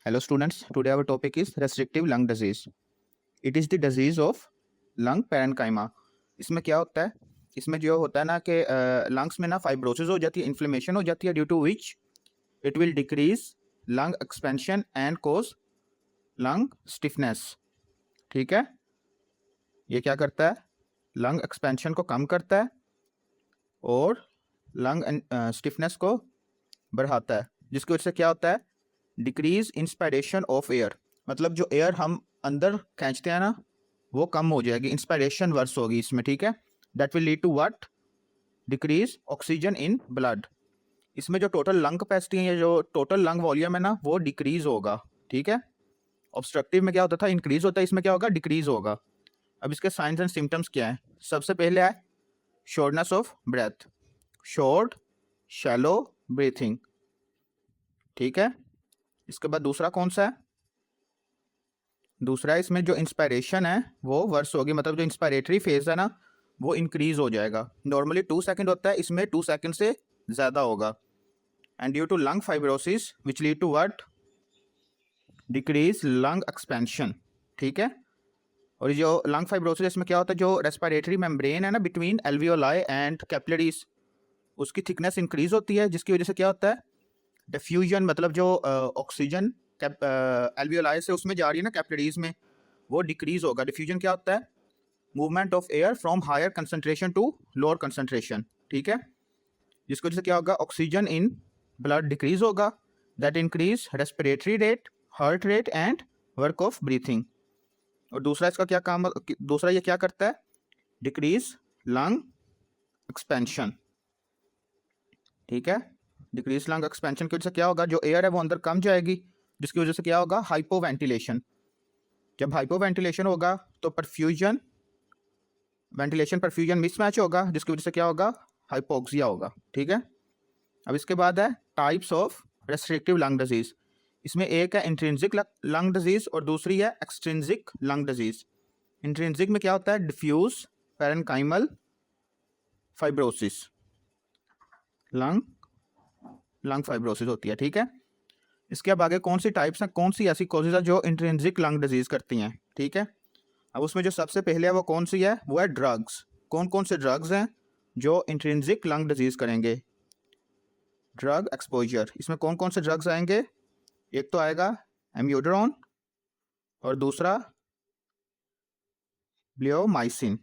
Hello students, today our topic is restrictive lung disease. It is the disease of lung parenchyma. इसमें क्या होता है? इसमें जो होता है ना कि लंग्स में ना फाइब्रोसिस हो जाती है, इन्फ्लेमेशन हो जाती है, due to which it will decrease lung expansion and cause lung stiffness. ठीक है, ये क्या करता है? लंग एक्सपेंशन को कम करता है और लंग स्टिफनेस को बढ़ाता है, जिसकी वजह से क्या होता है? Decrease inspiration of air. मतलब जो एयर हम अंदर खींचते हैं ना, वो कम हो जाएगी, इंस्पायरेशन वर्स होगी इसमें. ठीक है, that will lead to what? Decrease oxygen in blood. इसमें जो टोटल लंग कैपेसिटी है या जो टोटल लंग वॉल्यूम है ना, वो डिक्रीज होगा. ठीक है, ऑब्स्ट्रक्टिव में क्या होता था? इंक्रीज होता है, इसमें क्या होगा? डिक्रीज होगा. अब इसके साइंस एंड सिम्टम्स क्या है? सबसे पहले है shortness of breath, short shallow breathing. ठीक है, इसके बाद दूसरा कौन सा है? दूसरा इसमें जो इंस्पायरेशन है वो वर्स होगी, मतलब जो इंस्पायरेटरी फेज है ना, वो इंक्रीज हो जाएगा. नॉर्मली 2 सेकंड होता है, इसमें 2 सेकंड से ज़्यादा होगा. And due to lung fibrosis which lead to what? Decrease lung expansion. ठीक है, और ये जो लंग फाइब्रोसिस इसमें क्या होता है? जो रेस्पिरेटरी मेम्ब्रेन है ना बिटवीन एल्वियोलाई एंड कैपिलरीज, उसकी थिकनेस इंक्रीज होती है, जिसकी वजह से क्या होता है? डिफ्यूजन, मतलब जो ऑक्सीजन एल्वियोलाई से उसमें जा रही है ना कैपिलरीज में, वो डिक्रीज होगा. डिफ्यूजन क्या होता है? Movement of air from higher concentration to lower concentration. ठीक है, जिसकी वजह से क्या होगा? ऑक्सीजन इन ब्लड डिक्रीज होगा. That increase respiratory rate, heart rate and work of breathing. और दूसरा इसका क्या काम? दूसरा ये क्या करता है? Decrease lung expansion. ठीक है, डिक्रीज लंग एक्सपेंशन की वजह से क्या होगा? जो एयर है वो अंदर कम जाएगी, जिसकी वजह से क्या होगा? हाइपोवेंटिलेशन. जब हाइपोवेंटिलेशन होगा तो परफ्यूजन, वेंटिलेशन परफ्यूजन मिसमैच होगा, जिसकी वजह से क्या होगा? हाइपोक्सिया होगा. ठीक है, अब इसके बाद है types of restrictive lung disease. इसमें एक है इंट्रिंसिक लंग डिजीज और दूसरी है एक्सट्रिंसिक लंग डिजीज. इंट्रिंसिक में क्या होता है? Diffuse parenchymal fibrosis, lung fibrosis होती है. ठीक है, इसके अब आगे कौन सी टाइप्स हैं, कौन सी ऐसी कॉजेज है जो इंट्रिंसिक लंग डिजीज करती हैं. ठीक है, अब उसमें जो सबसे पहले है वो कौन सी है? वो है ड्रग्स. कौन कौन से ड्रग्स हैं जो इंट्रिंसिक लंग डिजीज करेंगे? Drug exposure. इसमें कौन कौन से ड्रग्स आएंगे? एक तो आएगा एम्यूडरॉन और दूसरा ब्लियोमाइसिन.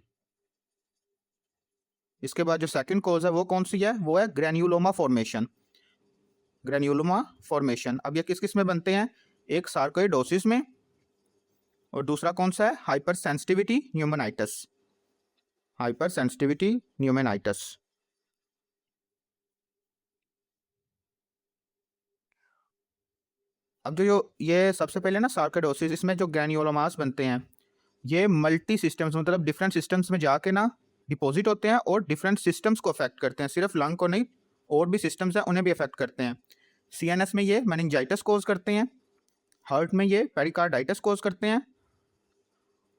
इसके बाद जो सेकंड कॉज है वो कौन सी है? वो है ग्रैन्युलोमा फॉर्मेशन. Granuloma formation. अब ये किस किस में बनते हैं? एक सार्कोइडोसिस में और दूसरा कौन सा है? Hypersensitivity pneumonitis. Hypersensitivity pneumonitis. अब जो ये सबसे पहले ना सार्कोइडोसिस, इसमें जो ग्रैन्युलोमास बनते हैं ये मल्टी सिस्टम्स, मतलब डिफरेंट सिस्टम्स में जाके ना डिपॉजिट होते हैं और डिफरेंट सिस्टम्स को अफेक्ट करते हैं. सिर्फ लंग को नहीं, और भी सिस्टम्स हैं उन्हें भी अफेक्ट करते हैं. सीएनएस में ये मेनिंजाइटिस कोज करते हैं, हार्ट में ये पेरिकार्डाइटिस कोज करते हैं,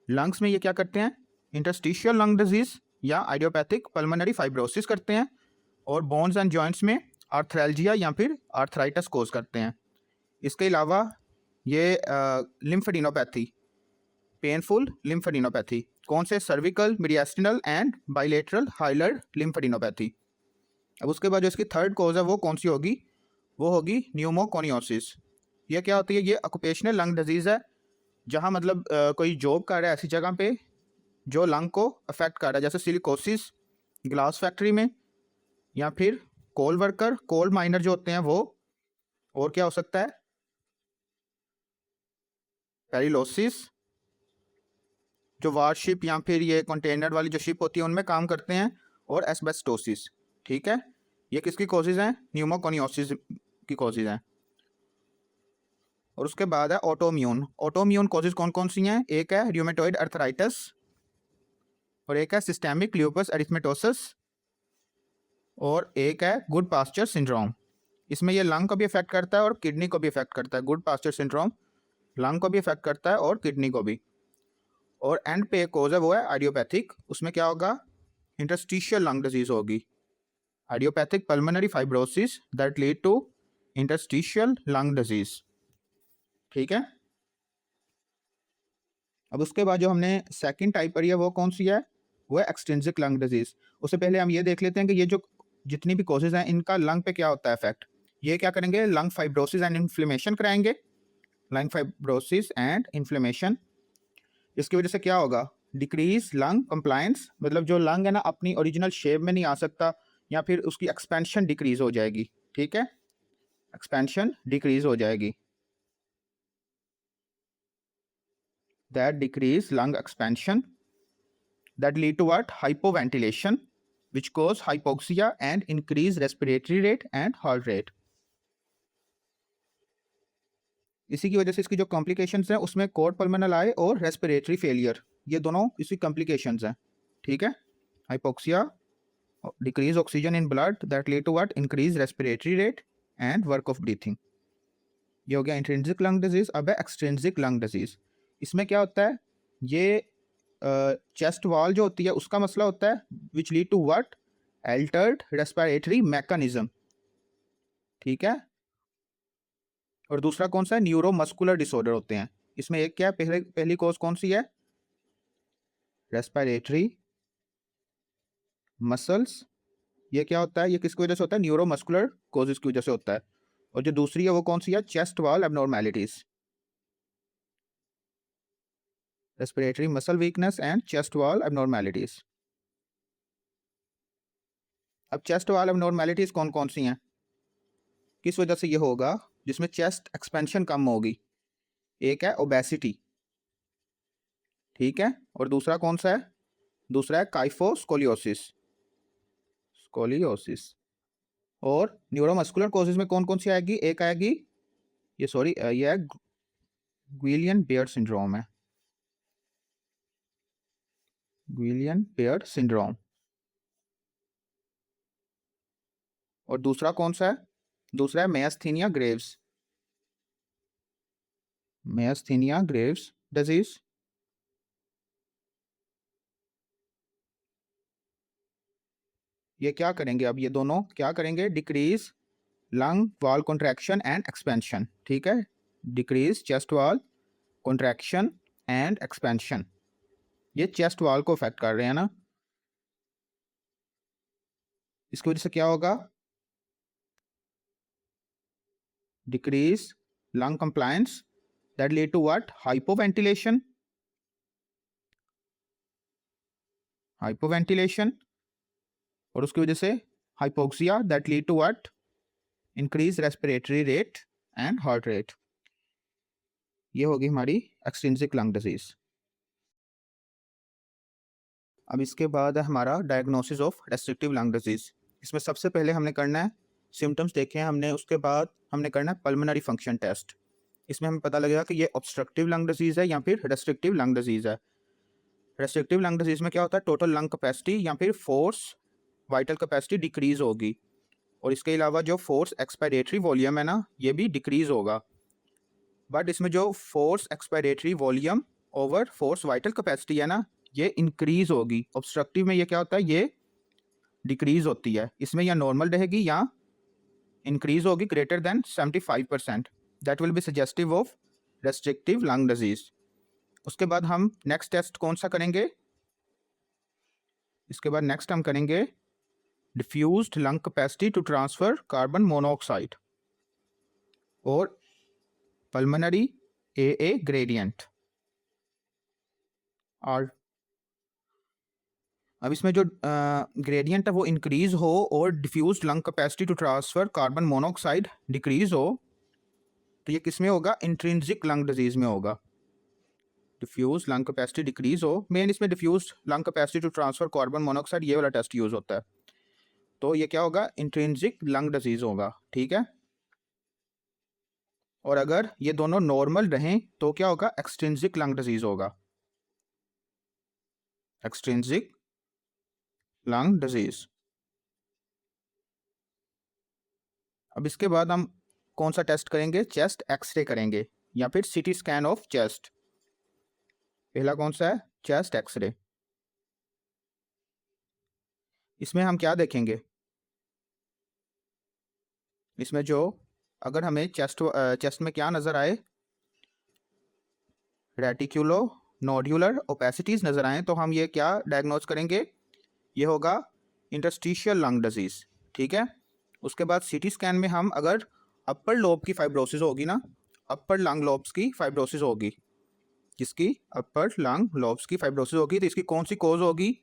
लंग्स में ये क्या करते हैं? इंटरस्टिशियल लंग डिजीज या आइडियोपैथिक पल्मोनरी फाइब्रोसिस करते हैं, और बोन्स एंड जॉइंट्स में आर्थ्रैल्जिया या फिर आर्थराइटिस कोज करते हैं. इसके अलावा ये लिम्फेडिनोपैथी, पेनफुल लिम्फेडिनोपैथी. कौन से? Cervical, mediastinal and bilateral hilar lymphadenopathy. अब उसके बाद जो इसकी थर्ड कॉज है वो कौन सी होगी? वो होगी न्यूमोकोनियोसिस. ये क्या होती है? ये ऑक्यूपेशनल लंग डिजीज़ है, जहाँ मतलब कोई जॉब कर रहा है ऐसी जगह पे जो लंग को अफेक्ट कर रहा है, जैसे सिलिकोसिस ग्लास फैक्ट्री में, या फिर कोल वर्कर, कोल माइनर जो होते हैं वो. और क्या हो सकता है? पेरिलोसिस, जो वारशिप या फिर ये कंटेनर वाली जो शिप होती है उनमें काम करते हैं, और एस्बेस्टोसिस. ठीक है, ये किसकी कॉजेज हैं? न्यूमोकोनियोसिस की कॉजेज हैं. और उसके बाद है ऑटोम्यून. ऑटोम्यून कॉजेज कौन कौन सी हैं? एक है र्यूमेटॉइड अर्थराइटिस और एक है सिस्टेमिक ल्यूपस एरिथमेटोसस और एक है गुड पास्चर सिंड्रोम. इसमें ये लंग को भी इफेक्ट करता है और किडनी को भी इफेक्ट करता है. गुड पास्चर सिंड्रोम लंग को भी इफेक्ट करता है और किडनी को भी. और एंड पे कोज है वो है आइडियोपैथिक. उसमें क्या होगा? इंटरस्टिशियल लंग डिजीज होगी, idiopathic pulmonary fibrosis that lead to interstitial lung disease. ठीक है। अब उसके बाद जो हमने सेकंड टाइप पढ़ी है वो कौन सी है, वो है एक्सट्रिंसिक लंग डिजीज। उससे पहले हम ये देख लेते हैं कि ये जो जितनी भी कॉजेज हैं इनका लंग पे क्या होता है इफेक्ट। ये क्या करेंगे, लंग फाइब्रोसिस एंड इन्फ्लेमेशन कराएंगे, लंग फाइब्रोसिस एंड इन्फ्लेमेशन। इसकी वजह से क्या होगा, डिक्रीज लंग कंप्लायंस, मतलब जो लंग है ना अपनी ओरिजिनल शेप में नहीं आ सकता, या फिर उसकी एक्सपेंशन डिक्रीज हो जाएगी। ठीक है, एक्सपेंशन डिक्रीज हो जाएगी, that decrease lung expansion, that lead to what, hypoventilation, which cause hypoxia and increase respiratory rate and heart rate। इसी की वजह से इसकी जो कॉम्प्लिकेशंस हैं उसमें कोर्ड पल्मोनल और रेस्पिरेटरी फेलियर, ये दोनों इसी कॉम्प्लिकेशंस हैं। ठीक है, hypoxia, decrease oxygen in blood that lead to what, increase respiratory rate and work of breathing. ये हो गया इंट्रिंसिक लंग डिजीज। अब है एक्सट्रिंसिक लंग डिजीज। इसमें क्या होता है, ये चेस्ट वॉल जो होती है उसका मसला होता है, which lead to what, altered respiratory mechanism. ठीक है, और दूसरा कौन सा है, न्यूरोमस्कुलर डिसऑर्डर होते हैं। इसमें एक क्या है, पहली कॉज कौन सी है, रेस्पिरेटरी मसल्स। ये क्या होता है, ये किसकी वजह से होता है, न्यूरोमस्कुलर कॉजेज की वजह से होता है। और जो दूसरी है वो कौन सी है, chest wall abnormalities, respiratory muscle weakness and chest wall abnormalities. अब चेस्ट वॉल एबनॉर्मेलिटीज कौन कौन सी हैं, किस वजह से ये होगा, जिसमें चेस्ट एक्सपेंशन कम होगी। एक है ओबेसिटी, ठीक है, और दूसरा कौन सा है, दूसरा है काइफोस्कोलियोसिस, स्कोलियोसिस। और न्यूरोमस्कुलर कॉजेज में कौन कौन सी आएगी, एक आएगी, ये सॉरी ये है ग्विलियन बेयर्ड सिंड्रोम है, ग्विलियन बेयर्ड सिंड्रोम। और दूसरा कौन सा है, दूसरा है myasthenia gravis, myasthenia gravis disease. ये क्या करेंगे, अब ये दोनों क्या करेंगे, decrease lung wall contraction and expansion. ठीक है, decrease chest wall contraction and expansion, ये चेस्ट वॉल को अफेक्ट कर रहे हैं ना। इसकी वजह से क्या होगा, decrease lung compliance that lead to what, hypoventilation, hypoventilation. और उसकी वजह से hypoxia that lead to what, increase respiratory rate and heart rate. ये होगी हमारी एक्सट्रिंसिक लंग डिजीज। अब इसके बाद है हमारा diagnosis of restrictive lung disease. इसमें सबसे पहले हमने करना है, सिम्टम्स देखे हैं हमने, उसके बाद हमने करना है पल्मोनरी फंक्शन टेस्ट। इसमें हमें पता लगेगा कि ये ऑब्स्ट्रक्टिव लंग डिजीज है या फिर रेस्ट्रिक्टिव लंग डिजीज है। रेस्ट्रिक्टिव लंग डिजीज में क्या होता है, टोटल लंग कैपेसिटी या फिर फोर्स वाइटल कैपेसिटी डिक्रीज होगी, और इसके अलावा जो फोर्स एक्सपायरेटरी वॉल्यूम है ना ये भी डिक्रीज होगा। बट इसमें जो force expiratory volume over force vital capacity है ना ये इंक्रीज होगी। ऑब्स्ट्रक्टिव में ये क्या होता है, ये डिक्रीज होती है। इसमें या नॉर्मल रहेगी या इंक्रीज होगी greater than 75%, that will be suggestive of restrictive lung disease. उसके बाद हम नेक्स्ट टेस्ट कौन सा करेंगे, इसके बाद नेक्स्ट हम करेंगे diffused lung capacity to transfer carbon monoxide और पल्मोनरी AA ग्रेडियंट। और अब इसमें जो ग्रेडियंट है वो इंक्रीज हो और diffused lung capacity to transfer carbon monoxide decrease हो, तो ये किस में होगा, इंट्रिंसिक लंग डिजीज में होगा। डिफ्यूज लंग कैपेसिटी डिक्रीज हो, मेन इसमें diffuse lung capacity to transfer carbon monoxide ये वाला टेस्ट यूज होता है, तो ये क्या होगा, इंट्रिंसिक लंग डिजीज होगा। ठीक है, और अगर ये दोनों नॉर्मल रहें तो क्या होगा, एक्सट्रिंसिक लंग डिजीज होगा, एक्सट्रिंसिक लंग डिजीज। अब इसके बाद हम कौन सा टेस्ट करेंगे, चेस्ट एक्सरे करेंगे या फिर सीटी स्कैन ऑफ चेस्ट। पहला कौन सा है, चेस्ट एक्सरे। इसमें हम क्या देखेंगे, इसमें जो अगर हमें चेस्ट में क्या नज़र आए, रेटिक्यूलो नोड्यूलर ओपेसिटीज़ नज़र आएँ तो हम ये क्या डायग्नोज करेंगे, ये होगा इंटरस्टिशियल लंग डिजीज़, ठीक है। उसके बाद सीटी स्कैन में हम अगर अपर लोब की फाइब्रोसिस होगी ना, अपर लंग लोब्स की फाइब्रोसिस होगी, जिसकी अपर लंग लोब्स की फाइब्रोसिस होगी तो इसकी कौन सी कोज होगी,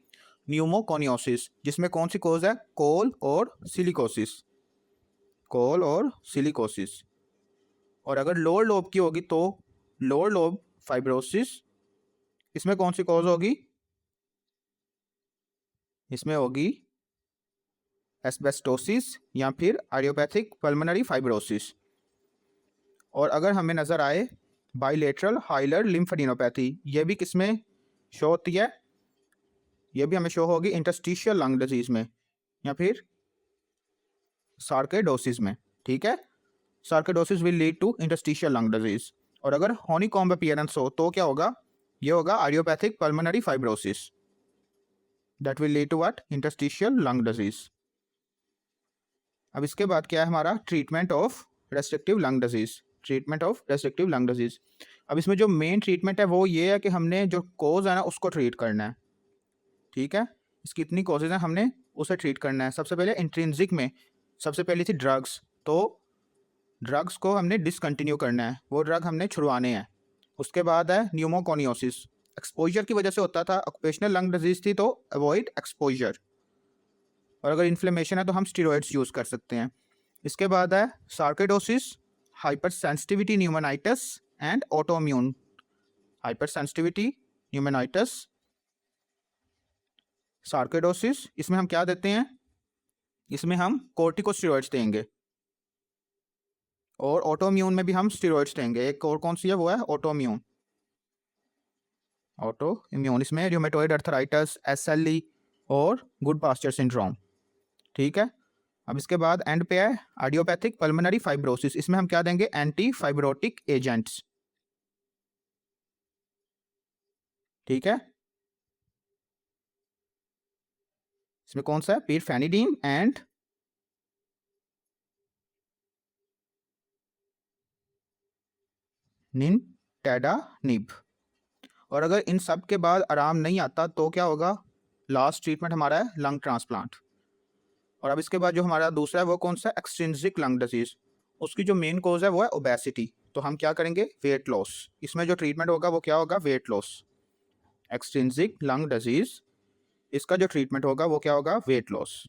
न्यूमोकोनियोसिस, जिसमें कौन सी कोज है, कोल और सिलिकोसिस, कोल और सिलिकोसिस। और अगर लोअर लोब की होगी तो लोअर लोब फाइब्रोसिस, इसमें कौन सी कॉज होगी, इसमें होगी एस्बेस्टोसिस या फिर आइडियोपैथिक पल्मोनरी फाइब्रोसिस। और अगर हमें नज़र आए बाइलेटरल हाइलर लिम्फेडिनोपैथी, ये भी किस में शो होती है, ये भी हमें शो होगी इंटरस्टिशियल लंग डिजीज में या फिर सार्कोइडोसिस में, ठीक है। Sarcoidosis will lead to interstitial lung disease. और अगर हॉनीकॉम्ब अपीयरेंस हो तो क्या होगा, ये होगा idiopathic pulmonary fibrosis, that will lead to what, interstitial lung disease. अब इसके बाद क्या है हमारा, treatment of restrictive lung disease, treatment of restrictive lung disease. अब इसमें जो मेन ट्रीटमेंट है वो ये है कि हमने जो कोज है ना उसको ट्रीट करना है, ठीक है। इसकी इतनी कोजेज हैं, हमने उसे ट्रीट करना है। सबसे पहले इंट्रिंसिक में सबसे पहली थी ड्रग्स, तो ड्रग्स को हमने डिसकंटिन्यू करना है, वो ड्रग हमने छुड़वाने हैं। उसके बाद है न्यूमोकोनियोसिस, एक्सपोजर की वजह से होता था, ऑक्यूपेशनल लंग डिजीज थी तो अवॉइड एक्सपोजर। और अगर इन्फ्लेमेशन है तो हम स्टीरॉइड्स यूज़ कर सकते हैं। इसके बाद है sarcoidosis, hypersensitivity pneumonitis and autoimmune, hypersensitivity pneumonitis, sarcoidosis, इसमें हम क्या देते हैं, इसमें हम कोर्टिकोस्टेरॉइड्स देंगे। और ऑटोइम्यून में भी हम स्टेरॉइड्स देंगे, एक और कौन सी है वो है ऑटोइम्यून, ऑटोइम्यून इसमें रूमेटॉइड अर्थराइटिस, एसएलई और गुड पास्चर सिंड्रोम, ठीक है। अब इसके बाद एंड पे है आइडियोपैथिक पल्मोनरी फाइब्रोसिस, इसमें हम क्या देंगे, एंटी फाइब्रोटिक एजेंट्स, ठीक है। इसमें कौन सा है, पिरफेनिडीन एंड निंटेडानिब। और अगर इन सब के बाद आराम नहीं आता तो क्या होगा, लास्ट ट्रीटमेंट हमारा है लंग ट्रांसप्लांट। और अब इसके बाद जो हमारा दूसरा है वो कौन सा, एक्सट्रिंसिक लंग डिजीज, उसकी जो मेन कोज है वो है ओबेसिटी, तो हम क्या करेंगे, वेट लॉस। इसमें जो ट्रीटमेंट होगा वो क्या होगा, weight loss. Extrinsic lung disease, इसका जो ट्रीटमेंट होगा वो क्या होगा, वेट लॉस।